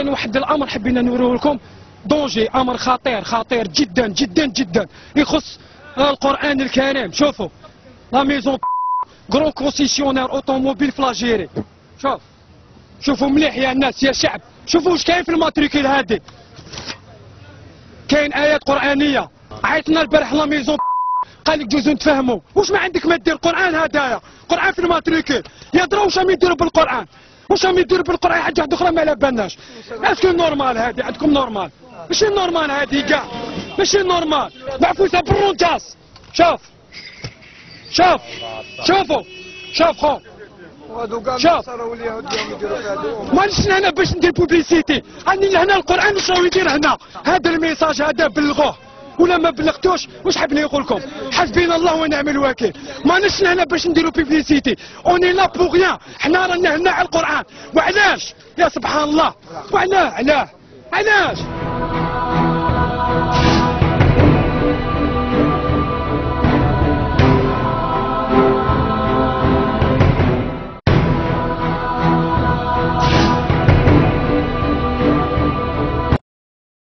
كاين واحد الامر حبينا نوريه لكم، دونجي، امر خطير جدا جدا جدا يخص القران الكريم. شوفوا لا ميزون غرون كونسيسيونير اوتوموبيل فلاجيري. شوفوا مليح يا الناس يا شعب، شوفوا واش كاين في الماتريكول هادي. كاين ايات قرانيه. عيطنا البارح لا ميزون قال لك جوزو نتفاهموا، واش ما عندك ما دير قران هدايا، قران في الماتريكول يهضروا واش راهم يديروا بالقران، واش راهم يديروا بالقران حاجه واحده اخرى ما على بالناش. اسكو نورمال هادي عندكم؟ نورمال ماشي نورمال هادي كاع، ماشي نورمال، معفوسه بالرونتاس. شوفوا خو شوف، مانيش هنا باش ندير بوبليسيتي، راني هنا القران واش راهو يدير هنا. هذا الميساج هذا بلغوه ولا ما بلغتوش، واش حبني نقول لكم؟ حسبينا الله ونعم الوكيل. مانيش هنا باش نديرو بوبليسيتي، اوني لا بوغ ريان، حنا رانا هنا على القران. وعلاش يا سبحان الله؟ وعلاه علاش